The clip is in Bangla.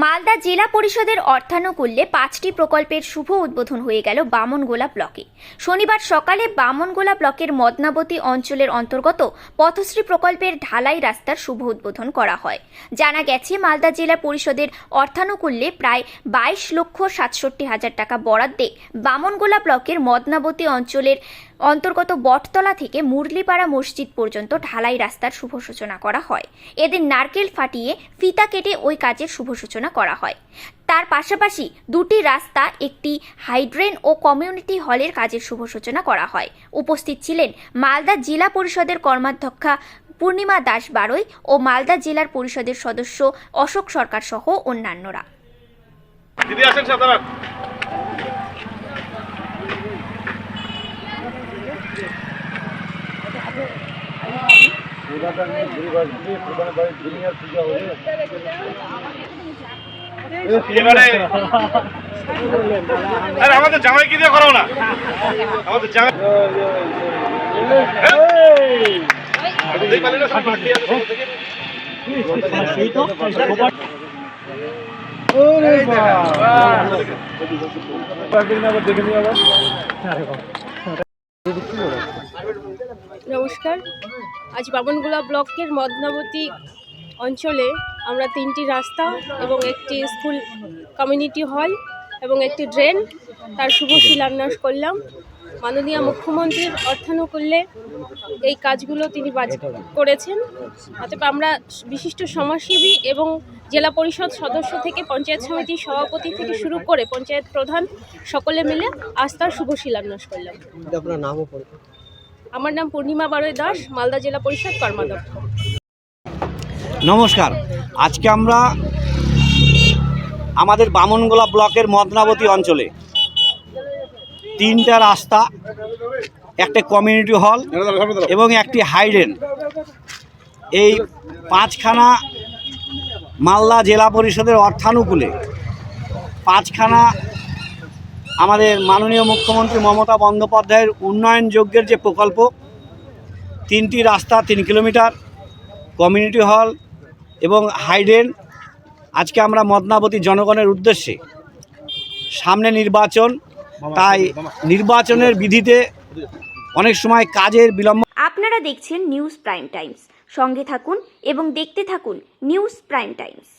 মালদা জেলা পরিষদের অর্থানুকূল্যে 5টি প্রকল্পের শুভ উদ্বোধন হয়ে গেল বামনগোলা ব্লকে। শনিবার সকালে বামনগোলা ব্লকের মদনাবতী অঞ্চলের অন্তর্গত পথশ্রী প্রকল্পের ঢালাই রাস্তার শুভ উদ্বোধন করা হয়। জানা গেছে, মালদা জেলা পরিষদের অর্থানুকূল্যে প্রায় 22,67,000 টাকা বরাদ্দে বামনগোলা ব্লকের মদনাবতী অঞ্চলের অন্তর্গত বটতলা থেকে মুরলিপাড়া মসজিদ পর্যন্ত ঢালাই রাস্তার শুভ সূচনা করা হয়। এদিন নারকেল ফাটিয়ে ফিতা কেটে ওই কাজের শুভ সূচনা করা হয়। তার পাশাপাশি দুটি রাস্তা, একটি হাইড্রেন ও কমিউনিটি হলের কাজের শুভ সূচনা করা হয়। উপস্থিত ছিলেন মালদা জেলা পরিষদের কর্মাধ্যক্ষা পূর্ণিমা দাস বারৈ ও মালদা জেলার পরিষদের সদস্য অশোক সরকার সহ অন্যান্যরা। আমাদের জামাই কি দিয়ে করাও না, আমাদের জামাই নমস্কার। আজ বামনগোলা ব্লকের মদনাবতী অঞ্চলে আমরা 3টি রাস্তা এবং একটি স্কুল, কমিউনিটি হল এবং একটি ড্রেন তার শুভ শিলান্যাস করলাম। মাননীয় মুখ্যমন্ত্রীর অর্থানুকূল্যে এই কাজগুলো তিনি করেছেন। অতএব আমরা বিশিষ্ট সমাজসেবী এবং জেলা পরিষদ সদস্য থেকে পঞ্চায়েত সমিতির সভাপতি থেকে শুরু করে পঞ্চায়েত প্রধান সকলে মিলে আস্থার শুভ শিলান্যাস করলাম। আপনার নামও পড়ে। আমার নাম পূর্ণিমা বারৈ দাস, মালদা জেলা পরিষদ কর্মাধ্যক্ষ। নমস্কার। আজকে আমরা আমাদের বামনগোলা ব্লকের মদনাবতী অঞ্চলে 3টা রাস্তা, একটা কমিউনিটি হল এবং একটি হাইড্রেন, এই 5খানা মালদা জেলা পরিষদের অর্থানুকূলে 5খানা আমাদের মাননীয় মুখ্যমন্ত্রী মমতা বন্দ্যোপাধ্যায়ের উন্নয়ন যজ্ঞের যে প্রকল্প, 3টি রাস্তা 3 কিলোমিটার, কমিউনিটি হল এবং হাইড্রেন। আজকে আমরা মদনাবতী জনগণের উদ্দেশ্যে, সামনে নির্বাচন, তাই নির্বাচনের বিধিতে অনেক সময় কাজের বিলম্ব। আপনারা দেখছেন নিউজ প্রাইম টাইমস। সঙ্গে থাকুন এবং দেখতে থাকুন নিউজ প্রাইম টাইমস।